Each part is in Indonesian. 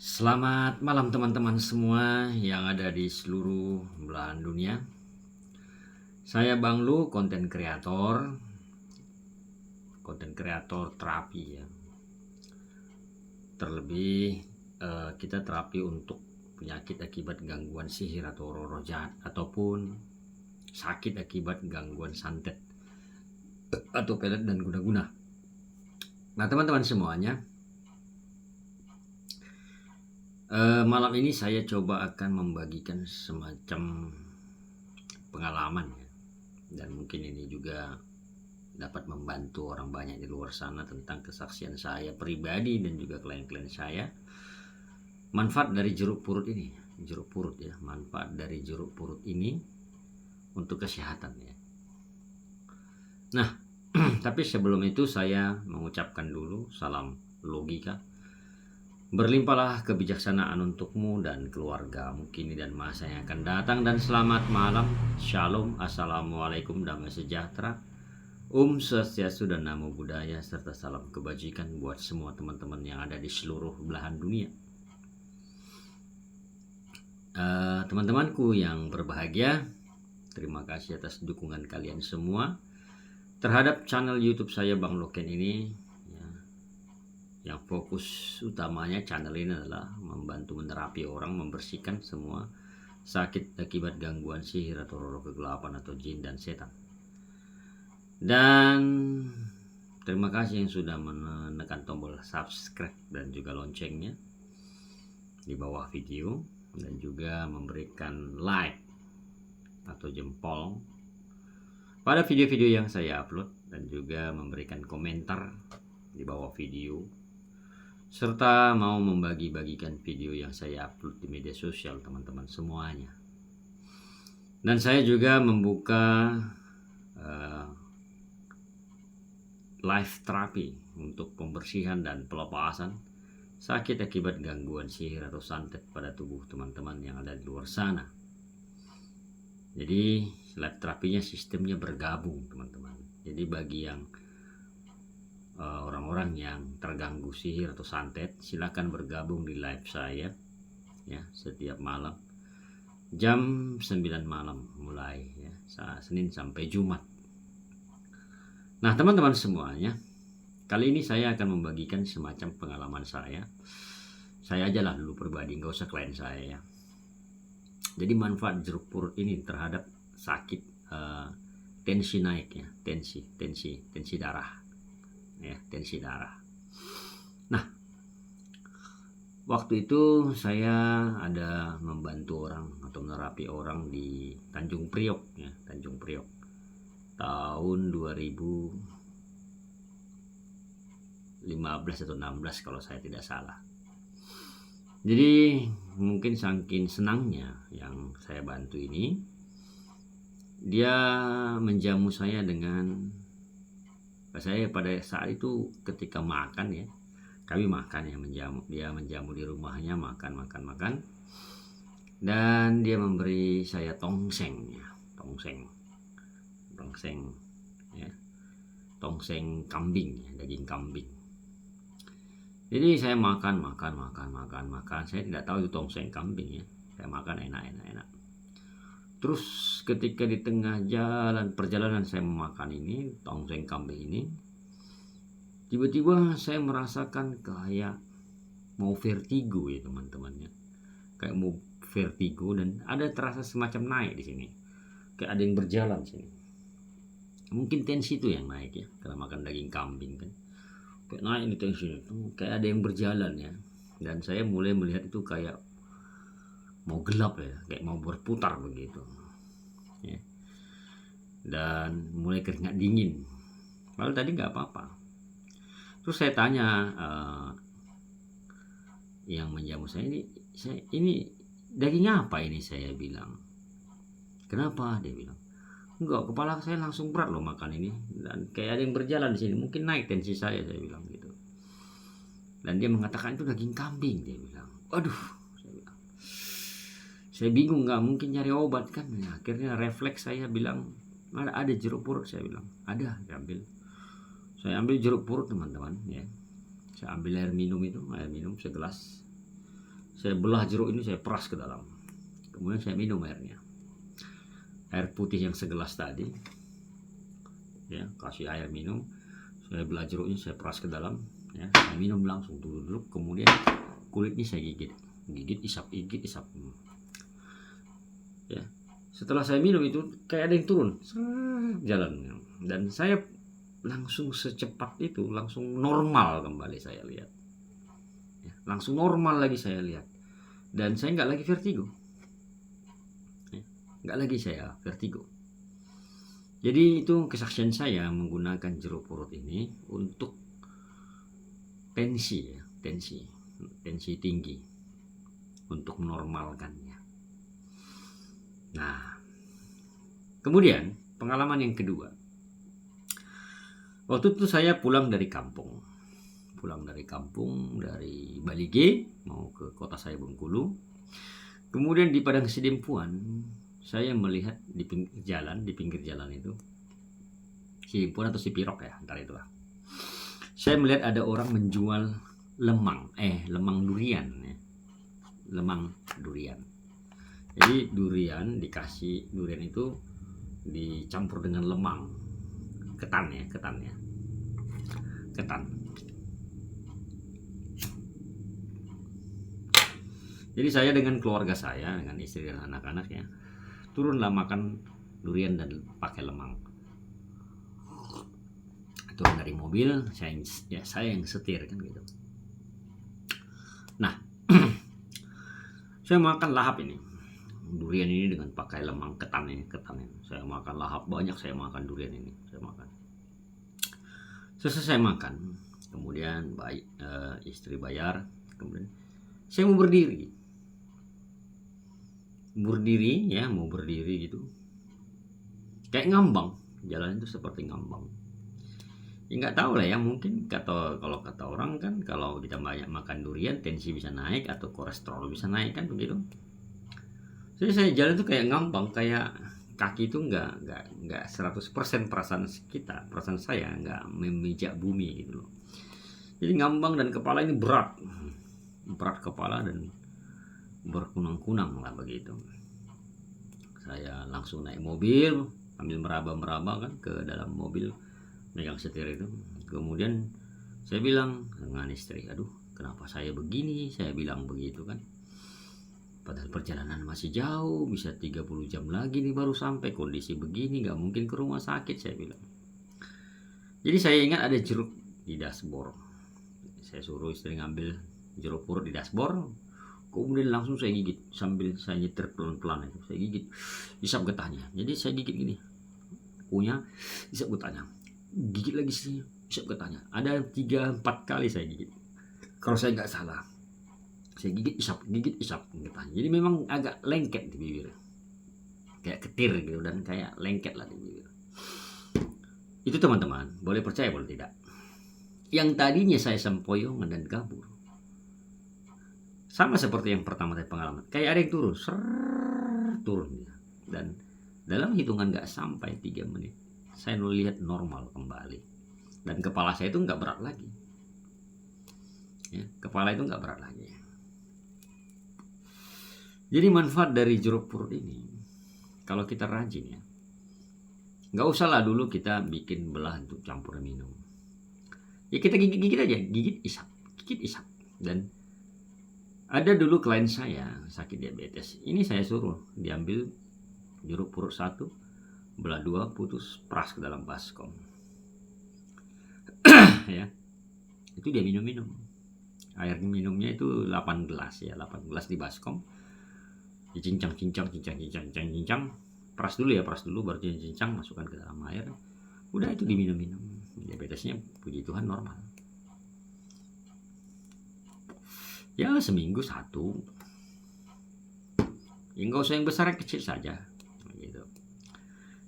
Selamat malam teman-teman semua yang ada di seluruh belahan dunia. Saya Bang Lu, konten kreator terapi ya. Terlebih kita terapi untuk penyakit akibat gangguan sihir atau roh jahat ataupun sakit akibat gangguan santet atau pelet dan guna-guna. Nah teman-teman semuanya, malam ini saya coba akan membagikan semacam pengalaman ya. Dan mungkin ini juga dapat membantu orang banyak di luar sana tentang kesaksian saya pribadi dan juga klien-klien saya. Manfaat dari jeruk purut ini, manfaat dari jeruk purut ini untuk kesehatan ya. Nah, tapi sebelum itu saya mengucapkan dulu salam logika. Berlimpahlah kebijaksanaan untukmu dan keluargamu kini dan masa yang akan datang, dan selamat malam. Shalom, assalamualaikum, damai sejahtera, Swastiastu dan Namo Buddhaya, serta salam kebajikan buat semua teman-teman yang ada di seluruh belahan dunia. Teman-temanku yang berbahagia, terima kasih atas dukungan kalian semua terhadap channel YouTube saya Bang Loken ini ya. Yang fokus utamanya channel ini adalah membantu menerapi orang, membersihkan semua sakit akibat gangguan sihir atau roh kegelapan atau jin dan setan. Dan terima kasih yang sudah menekan tombol subscribe dan juga loncengnya di bawah video, dan juga memberikan like atau jempol pada video-video yang saya upload, dan juga memberikan komentar di bawah video, serta mau membagi-bagikan video yang saya upload di media sosial teman-teman semuanya. Dan saya juga membuka live terapi untuk pembersihan dan pelepasan sakit akibat gangguan sihir atau santet pada tubuh teman-teman yang ada di luar sana. Jadi live terapinya sistemnya bergabung teman-teman. Jadi bagi yang orang-orang yang terganggu sihir atau santet, silakan bergabung di live saya ya, setiap malam jam 9 malam mulai ya, Senin sampai Jumat. Nah teman-teman semuanya, kali ini saya akan membagikan semacam pengalaman saya aja lah dulu pribadi, nggak usah klien saya ya. Jadi manfaat jeruk purut ini terhadap sakit tensi naik ya, tensi darah ya, tensi darah. Nah waktu itu saya ada membantu orang atau menerapi orang di Tanjung Priok ya, Tanjung Priok tahun 2015 atau 16 kalau saya tidak salah. Jadi mungkin saking senangnya yang saya bantu ini, dia menjamu saya dengan, saya pada saat itu ketika makan ya, kami makan ya, dia menjamu di rumahnya, makan, dan dia memberi saya tongseng ya, tongseng ya, tongseng kambing ya, daging kambing. Jadi saya makan, saya tidak tahu itu tongseng kambing ya, saya makan enak. Terus ketika di tengah perjalanan saya memakan ini tongseng kambing ini, tiba-tiba saya merasakan kayak mau vertigo ya teman-teman ya, kayak mau vertigo, dan ada terasa semacam naik di sini, kayak ada yang berjalan di sini. Mungkin tensi itu yang naik ya, karena makan daging kambing kan, kayak naik di tensi itu, kayak ada yang berjalan ya. Dan saya mulai melihat itu kayak mau gelap ya, kayak mau berputar begitu ya. Dan mulai keringat dingin, padahal tadi nggak apa-apa. Terus saya tanya yang menjamu saya ini daging apa ini, saya bilang. Kenapa? Dia bilang, enggak, kepala saya langsung berat loh makan ini, dan kayak ada yang berjalan di sini, mungkin naik tensi saya bilang gitu. Dan dia mengatakan itu daging kambing, dia bilang. Waduh, saya bingung, nggak mungkin nyari obat kan. Nah, akhirnya refleks saya bilang, ada jeruk purut, saya bilang. Ada, saya ambil jeruk purut teman-teman ya. Saya ambil air minum segelas, Saya belah jeruk ini, saya peras ke dalam. Kemudian saya minum airnya. Air putih yang segelas tadi. Ya, kasih air minum. Saya belah jeruknya, saya peras ke dalam. Ya, saya minum langsung duduk. Kemudian kulitnya saya gigit. Gigit, isap, gigit, isap. Ya. Setelah saya minum itu kayak ada yang turun. Jalan. Dan saya langsung secepat itu, langsung normal kembali saya lihat. Ya, langsung normal lagi saya lihat. Dan saya nggak lagi vertigo. Nggak lagi saya vertigo. Jadi itu kesaksian saya menggunakan jeruk purut ini untuk tensi, ya, tensi tinggi, untuk menormalkannya. Nah, kemudian pengalaman yang kedua, waktu itu saya pulang dari kampung dari Balige mau ke kota saya Bengkulu. Kemudian di Padang Sidempuan saya melihat di pinggir jalan itu, Sidempuan atau Sipirok ya, antara itulah. Saya melihat ada orang menjual lemang durian ya. Lemang durian. Jadi durian itu dicampur dengan lemang, ketan. Jadi saya dengan keluarga saya, dengan istri dan anak-anaknya, turunlah makan durian dan pakai lemang. Turun dari mobil, saya yang setir kan gitu. Nah, saya makan lahap ini durian ini dengan pakai lemang ketan ini. Saya makan lahap banyak, saya makan durian ini, saya makan. Selesai saya makan, kemudian istri bayar, kemudian saya mau berdiri gitu, kayak ngambang, jalan itu seperti ngambang. Ya nggak tahu lah ya, mungkin kalau kata orang kan, kalau kita banyak makan durian tensi bisa naik atau kolesterol bisa naik kan begitu. Jadi saya jalan tuh kayak ngambang, kayak kaki itu nggak 100% perasaan saya nggak memijak bumi gitu loh. Jadi ngambang dan kepala ini berat kepala dan berkunang-kunang lah begitu. Saya langsung naik mobil, ambil meraba-meraba kan ke dalam mobil, megang setir itu. Kemudian saya bilang dengan istri, aduh kenapa saya begini, saya bilang begitu kan. Padahal perjalanan masih jauh, bisa 30 jam lagi nih baru sampai, kondisi begini gak mungkin ke rumah sakit, saya bilang. Jadi saya ingat ada jeruk di dashboard. Saya suruh istri ngambil jeruk purut di dashboard. Kemudian langsung saya gigit sambil saya nyetir pelan-pelan itu. Saya gigit, isap getahnya. Jadi saya gigit gini. Punya, isap getahnya. Gigit lagi sih, isap getahnya. Ada 3-4 kali saya gigit. Kalau saya nggak salah. Saya gigit isap getahnya. Jadi memang agak lengket di bibir. Kayak ketir gitu dan kayak lengket lah di bibir. Itu teman-teman, boleh percaya boleh tidak. Yang tadinya saya sempoyongan dan kabur. Sama seperti yang pertama tadi pengalaman. Kayak ada yang turun. Dan dalam hitungan gak sampai 3 menit, saya melihat normal kembali. Dan kepala saya itu gak berat lagi. Ya, kepala itu gak berat lagi. Jadi manfaat dari jeruk purut ini, kalau kita rajin ya, gak usah lah dulu kita bikin belah untuk campur minum. Ya kita gigit aja, gigit isap. Dan ada dulu klien saya sakit diabetes. Ini saya suruh diambil jeruk purut 1, belah 2, putus, peras ke dalam baskom. Ya. Itu dia minum. Air minumnya itu 8 gelas ya, 8 gelas di baskom. Dicincang. Peras dulu baru dicincang, masukkan ke dalam air. Udah itu diminum. Diabetesnya puji Tuhan normal. Ya seminggu 1. Ya nggak usah yang besar, yang kecil saja gitu.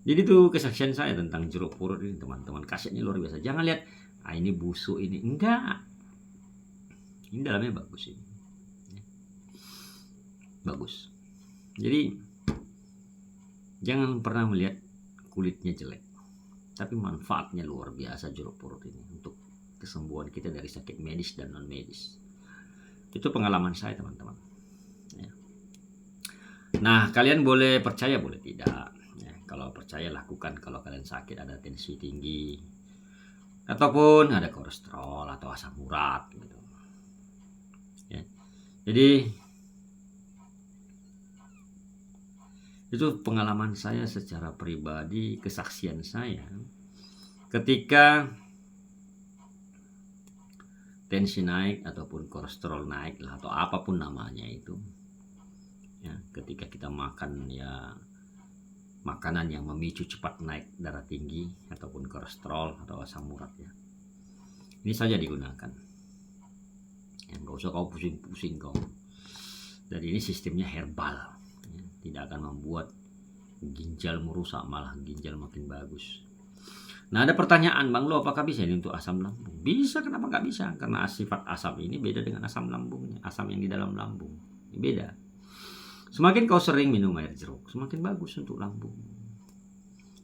Jadi itu kesaksian saya tentang jeruk purut ini teman-teman. Khasiatnya luar biasa. Jangan lihat ini busuk ini, enggak. Ini dalamnya bagus ini. Bagus. Jadi jangan pernah melihat kulitnya jelek. Tapi manfaatnya luar biasa jeruk purut ini untuk kesembuhan kita dari sakit medis dan non medis. Itu pengalaman saya teman-teman. Nah, kalian boleh percaya, boleh tidak. Ya, kalau percaya lakukan kalau kalian sakit, ada tensi tinggi, ataupun ada kolesterol atau asam urat gitu. Ya. Jadi itu pengalaman saya secara pribadi, kesaksian saya ketika tensi naik ataupun kolesterol naik lah, atau apapun namanya itu. Ya, ketika kita makan ya makanan yang memicu cepat naik darah tinggi ataupun kolesterol atau asam urat ya. Ini saja digunakan. Ya, nggak usah kau pusing-pusing kau. Dan ini sistemnya herbal. Ya, tidak akan membuat ginjal merusak, malah ginjal makin bagus. Nah, ada pertanyaan, Bang Lo, apakah bisa ini untuk asam lambung? Bisa, kenapa nggak bisa? Karena sifat asam ini beda dengan asam lambungnya. Asam yang di dalam lambung ini beda. Semakin kau sering minum air jeruk, semakin bagus untuk lambung.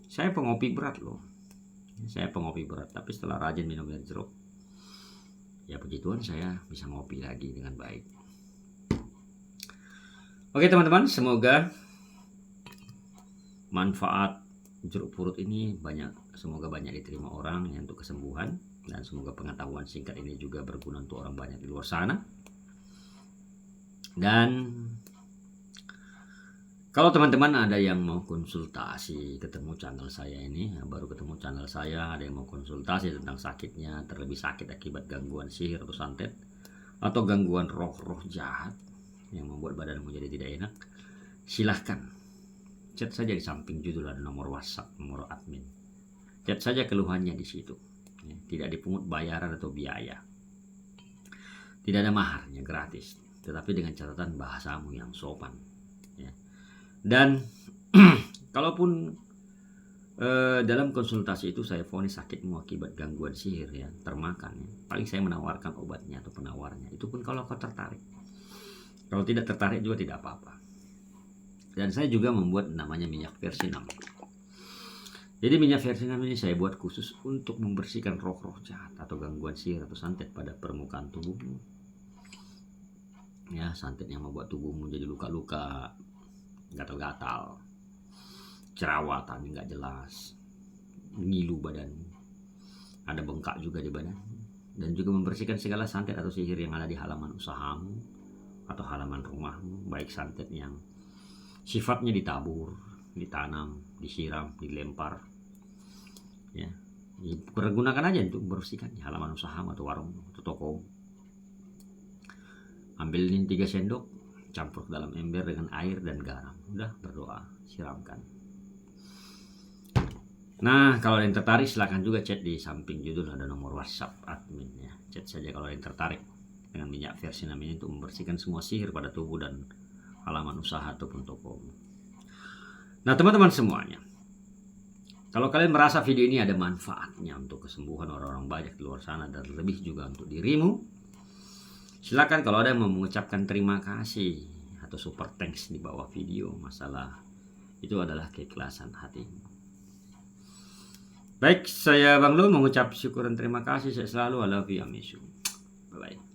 Saya pengopi berat loh. Saya pengopi berat, tapi setelah rajin minum air jeruk, ya puji Tuhan saya bisa ngopi lagi dengan baik. Oke teman-teman, semoga manfaat jeruk purut ini semoga banyak diterima orang ya untuk kesembuhan, dan semoga pengetahuan singkat ini juga berguna untuk orang banyak di luar sana. Dan kalau teman-teman ada yang mau konsultasi, ketemu channel saya ini, baru ketemu channel saya, ada yang mau konsultasi tentang sakitnya, terlebih sakit akibat gangguan sihir atau santet, atau gangguan roh-roh jahat yang membuat badan menjadi tidak enak, silahkan chat saja di samping judul ada nomor WhatsApp, nomor admin. Chat saja keluhannya di situ. Tidak dipungut bayaran atau biaya. Tidak ada maharnya, gratis. Tetapi dengan catatan bahasamu yang sopan. Dan kalaupun dalam konsultasi itu saya vonis sakitmu akibat gangguan sihir ya, termakan ya, paling saya menawarkan obatnya atau penawarnya. Itu pun kalau kau tertarik. Kalau tidak tertarik juga tidak apa-apa. Dan saya juga membuat namanya minyak versinam. Jadi minyak versinam ini saya buat khusus untuk membersihkan roh-roh jahat atau gangguan sihir atau santet pada permukaan tubuhmu. Ya, santet yang membuat tubuhmu jadi luka-luka, gatal-gatal, jerawatan nggak jelas, ngilu badanmu, ada bengkak juga di badan, dan juga membersihkan segala santet atau sihir yang ada di halaman usahamu atau halaman rumahmu, baik santet yang sifatnya ditabur, ditanam, disiram, dilempar, ya, pergunakan aja untuk membersihkan di halaman usahamu atau warung atau toko. Ambilin 3 sendok, campur ke dalam ember dengan air dan garam. Udah, berdoa, siramkan. Nah, kalau yang tertarik silahkan juga chat di samping judul ada nomor WhatsApp admin ya. Chat saja kalau yang tertarik dengan minyak versinam ini untuk membersihkan semua sihir pada tubuh dan halaman usaha ataupun toko. Nah, teman-teman semuanya, kalau kalian merasa video ini ada manfaatnya untuk kesembuhan orang-orang banyak di luar sana dan lebih juga untuk dirimu, silakan kalau ada yang mau mengucapkan terima kasih atau super thanks di bawah video, masalah itu adalah keikhlasan hatimu. Baik, saya Bang Lo mengucap syukur dan terima kasih. Saya selalu I love you, I miss you. Bye bye.